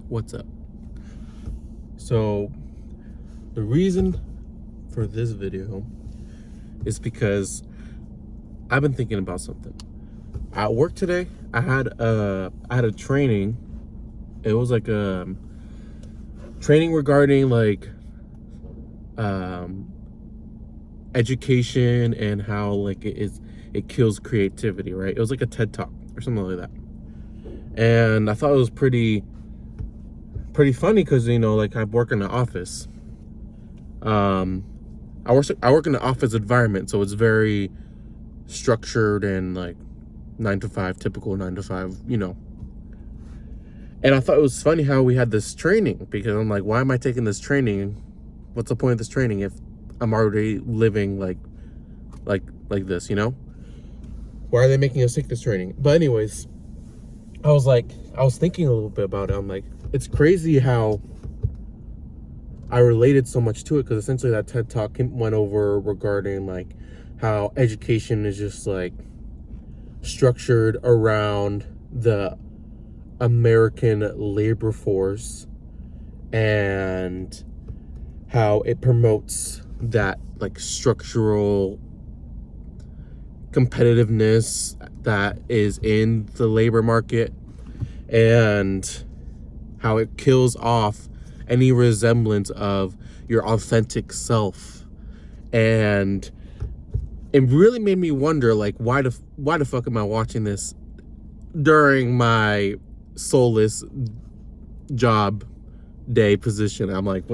What's up? So the reason for this video is because I've been thinking about something. At work today, I had a training. It was like a training regarding like education and how like it kills creativity, right? It was like a TED Talk or something like that. And I thought it was pretty funny because, you know, like I work in the office. I work in the office environment, so it's very structured and like 9 to 5, typical 9 to 5, you know. And I thought it was funny how we had this training, because I'm like, why am I taking this training? What's the point of this training if I'm already living like this, you know? Why are they making us take this training? But anyways, I was thinking a little bit about it. I'm like, it's crazy how I related so much to it, because essentially that TED Talk went over regarding like how education is just like structured around the American labor force, and how it promotes that like structural competitiveness that is in the labor market, and how it kills off any resemblance of your authentic self. And it really made me wonder, like, why the fuck am I watching this during my soulless job day position? I'm like,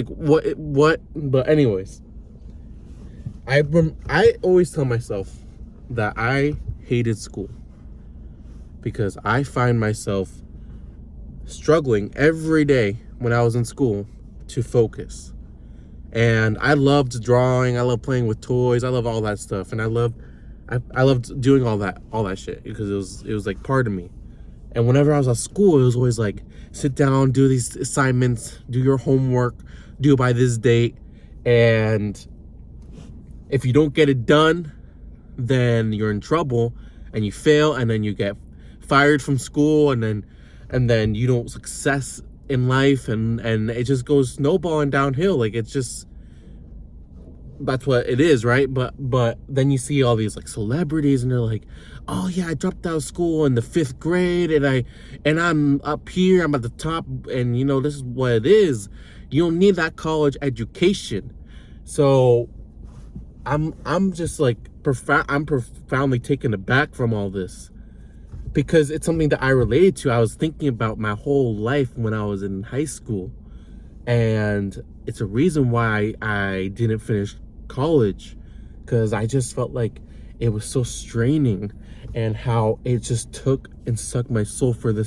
what? But anyways, I always tell myself that I hated school, because I find myself struggling every day when I was in school to focus. And I loved drawing, I loved playing with toys, I love all that stuff, and I loved doing all that shit, because it was like part of me. And whenever I was at school, it was always like, sit down, do these assignments, do your homework, do it by this date, and if you don't get it done, then you're in trouble and you fail, and then you get fired from school, and then you don't success in life, and it just goes snowballing downhill. Like, it's just, that's what it is, right? But then you see all these like celebrities, and they're like, oh yeah, I dropped out of school in the 5th grade, and I'm up here, I'm at the top, and you know, this is what it is. You don't need that college education. So I'm just like I'm profoundly taken aback from all this, because it's something that I related to. I was thinking about my whole life when I was in high school, and it's a reason why I didn't finish college, because I just felt like it was so straining, and how it just took and sucked my soul for the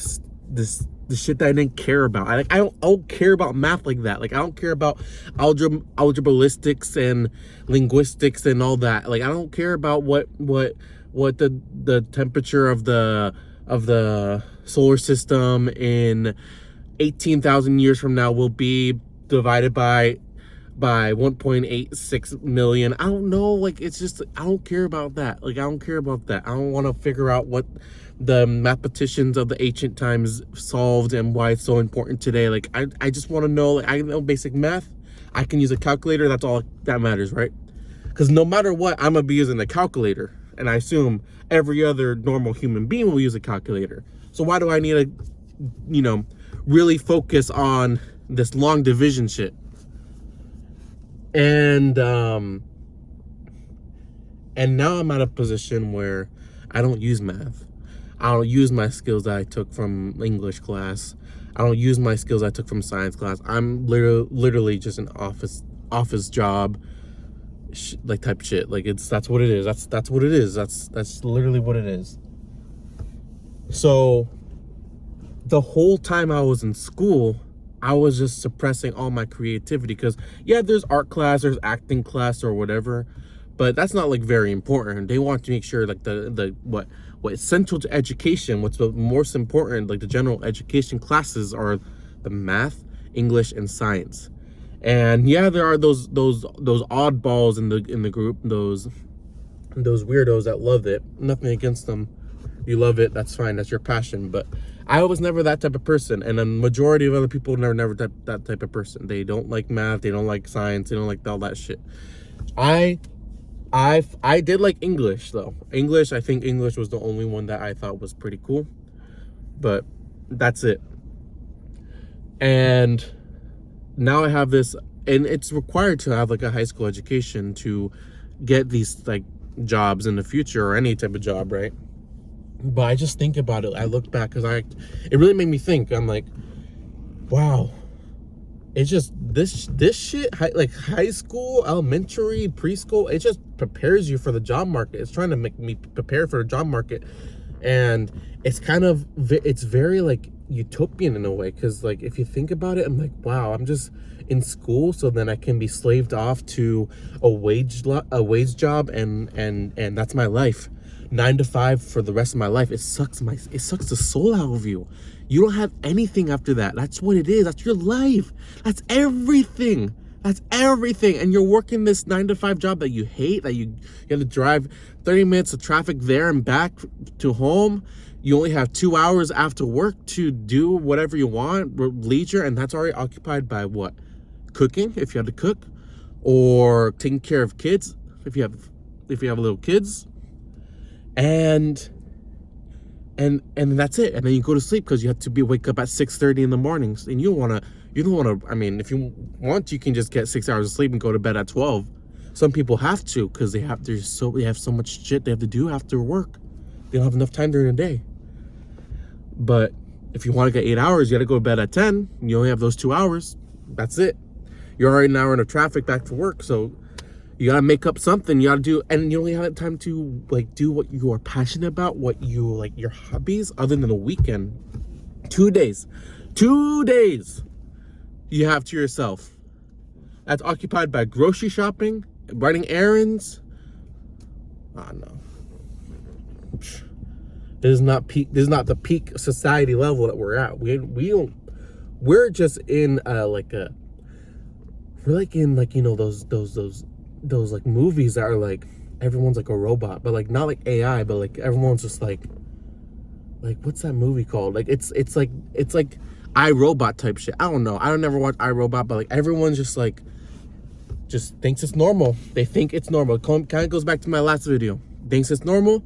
shit that I didn't care about. I don't care about math like that. Like, I don't care about algebraistics and linguistics and all that. Like, I don't care about what the temperature of the solar system in 18,000 years from now will be divided by 1.86 million. I don't know. Like, it's just, I don't care about that. Like, I don't care about that. I don't want to figure out what the mathematicians of the ancient times solved and why it's so important today. Like, I just want to know, like, I know basic math. I can use a calculator. That's all that matters, right? Because no matter what, I'm going to be using a calculator. And I assume every other normal human being will use a calculator. So why do I need to, you know, really focus on this long division shit? And now I'm at a position where I don't use math. I don't use my skills that I took from English class. I don't use my skills I took from science class. I'm literally just an office job, like, type shit. Like, that's what it is. That's what it is. That's literally what it is. So the whole time I was in school, I was just suppressing all my creativity, because yeah, there's art class, there's acting class or whatever, but that's not like very important. They want to make sure like what is central to education, what's the most important, like the general education classes, are the math, English, and science. And yeah, there are those oddballs in the group, those weirdos that love it. Nothing against them, You love it. That's fine. That's your passion. But I was never that type of person. And a majority of other people never that type of person. They don't like math. They don't like science. They don't like all that shit. I did like English though. English, I think English was the only one that I thought was pretty cool. But that's it. And now I have this, and it's required to have like a high school education to get these like jobs in the future, or any type of job, right? But I just think about it. I look back because it really made me think. I'm like, wow, it's just this shit, like high school, elementary, preschool, it just prepares you for the job market. It's trying to make me prepare for the job market. And it's it's very like utopian in a way, because like if you think about it, I'm like, wow, I'm just in school so then I can be slaved off to a wage job, and that's my life, 9 to 5 for the rest of my life. It sucks the soul out of you. You don't have anything after that. That's what it is. That's your life. That's everything. And you're working this 9 to 5 job that you hate, that you have to drive 30 minutes of traffic there and back to home. You only have 2 hours after work to do whatever you want, leisure, and that's already occupied by what? Cooking, if you have to cook, or taking care of kids, if you have little kids, and that's it. And then you go to sleep because you have to wake up at 6:30 in the mornings, and you don't want to. I mean, if you want, you can just get 6 hours of sleep and go to bed at 12. Some people have to, because they have so much shit they have to do after work. They don't have enough time during the day. But if you want to get 8 hours, you got to go to bed at 10. You only have those 2 hours. That's it. You're already an hour in the traffic back to work, so you gotta make up something. You gotta do, and you only have time to like do what you are passionate about, what you like, your hobbies, other than the weekend. 2 days you have to yourself. That's occupied by grocery shopping, running errands. No. This is not the peak society level that we're at. We're just in we're like in like, you know, those like movies that are like everyone's like a robot, but like not like AI, but like everyone's just like what's that movie called? Like it's like iRobot type shit. I don't know. I don't never watch iRobot, but like everyone's just thinks it's normal. They think it's normal. Kind of goes back to my last video. Thinks it's normal,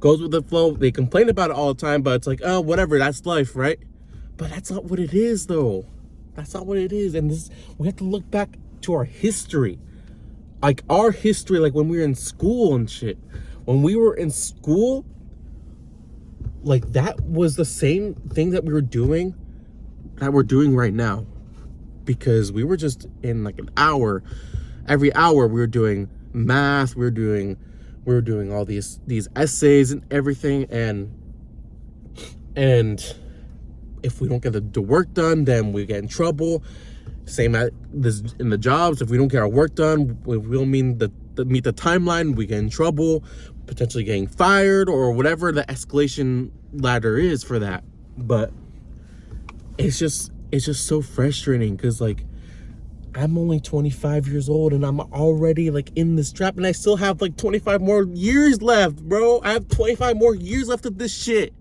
goes with the flow. They complain about it all the time, but it's like, oh, whatever, that's life, right? But that's not what it is, though. That's not what it is. And we have to look back to our history. Like our history, like when we were in school and shit. When we were in school, like that was the same thing that we're doing right now. Because we were just in like an hour. Every hour we were doing math, we were doing all these essays and everything, and if we don't get the work done, then we get in trouble. Same in the jobs. If we don't get our work done, we don't meet the timeline, we get in trouble, potentially getting fired, or whatever the escalation ladder is for that. But it's just so frustrating, because like I'm only 25 years old and I'm already like in this trap, and I still have like 25 more years left, bro. I have 25 more years left of this shit.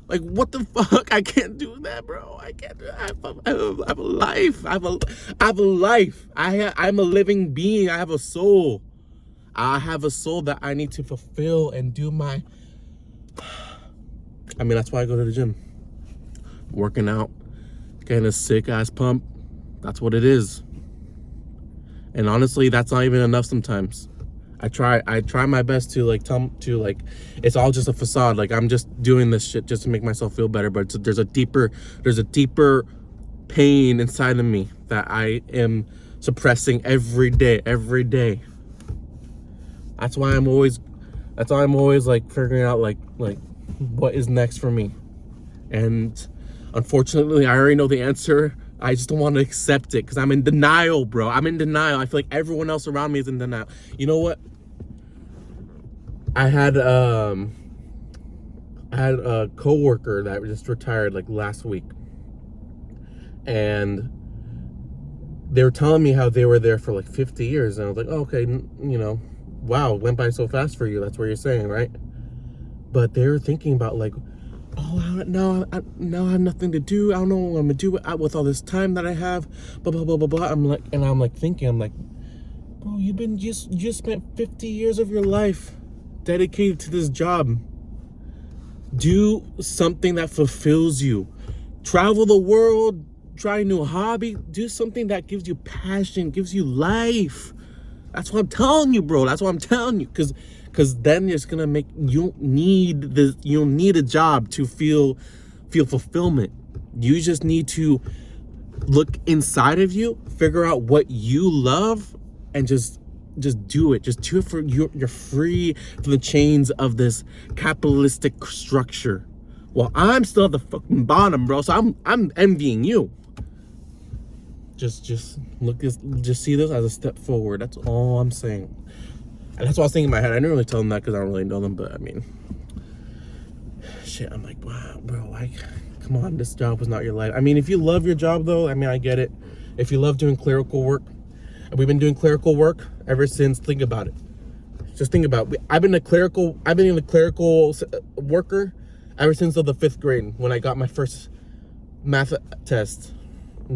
Like, what the fuck? I can't do that, bro. I can't do that. I have a life. I have a life. I'm a living being. I have a soul. I have a soul that I need to fulfill and do my... I mean, that's why I go to the gym. Working out. Getting a sick-ass pump. That's what it is. And honestly, that's not even enough sometimes. I try my best to like it's all just a facade. Like I'm just doing this shit just to make myself feel better, but there's a deeper pain inside of me that I am suppressing every day. That's why I'm always like figuring out like what is next for me. And unfortunately, I already know the answer. I just don't want to accept it because I'm in denial, bro. I'm in denial. I feel like everyone else around me is in denial. You know what? I had a coworker that just retired like last week, and they were telling me how they were there for like 50 years, and I was like, oh, okay, you know, wow, it went by so fast for you. That's what you're saying, right? But they're thinking about like, oh, now I have nothing to do. I don't know what I'm gonna do with all this time that I have. Blah blah blah blah blah. I'm like thinking, bro, you just spent 50 years of your life dedicated to this job. Do something that fulfills you. Travel the world. Try a new hobby. Do something that gives you passion, gives you life. That's what I'm telling you, bro. That's what I'm telling you. Because then it's gonna make you don't need a job to feel fulfillment. You just need to look inside of you, figure out what you love, and just do it. Just do it for you're free from the chains of this capitalistic structure. Well, I'm still at the fucking bottom, bro. So I'm envying you. Just see this as a step forward. That's all I'm saying. And that's what I was thinking in my head. I didn't really tell them that because I don't really know them, but I mean, shit. I'm like, wow, bro. Come on, this job was not your life. I mean, if you love your job, though, I mean, I get it. If you love doing clerical work, and we've been doing clerical work ever since. Think about it. Just think about it. I've been a clerical worker ever since the 5th grade when I got my first math test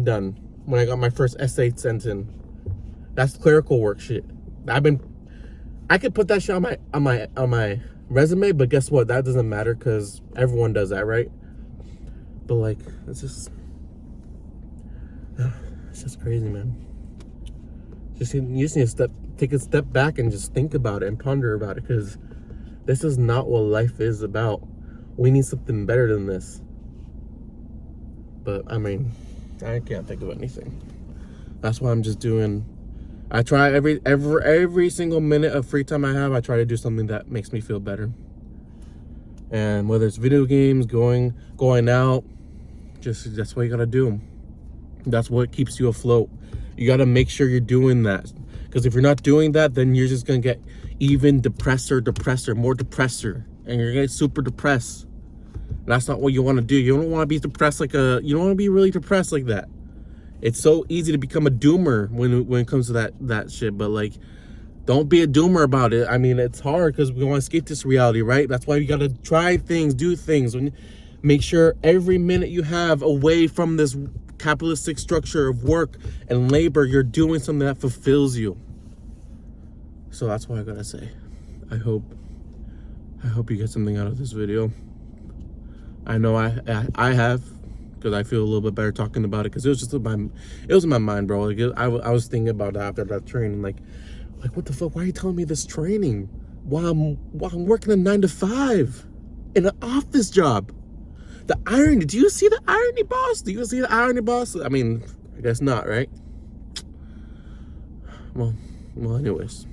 done. When I got my first essay sent in. That's clerical work shit. I could put that shit on my resume, but guess what? That doesn't matter because everyone does that, right? But like, it's just crazy, man. You just need to take a step back and just think about it and ponder about it, because this is not what life is about. We need something better than this. But I mean, I can't think of anything. That's why I'm just doing. I try every single minute of free time I have. I try to do something that makes me feel better. And whether it's video games, going out, just that's what you gotta do. That's what keeps you afloat. You gotta make sure you're doing that. Because if you're not doing that, then you're just gonna get even more depressor, and you're gonna get super depressed. That's not what you want to do. You don't want to be depressed you don't want to be really depressed like that. It's so easy to become a doomer when it comes to that shit. But like, don't be a doomer about it. I mean, it's hard because we want to escape this reality, right? That's why you got to try things, do things. Make sure every minute you have away from this capitalistic structure of work and labor, you're doing something that fulfills you. So that's what I gotta say. I hope you get something out of this video. I know I have, because I feel a little bit better talking about it, because it was in my mind, bro. Like I was thinking about it after that training, like what the fuck? Why are you telling me this training while I'm working a 9 to 5 in an office job? The irony. Do you see the irony, boss? Do you see the irony, boss? I mean, I guess not, right? Well, anyways.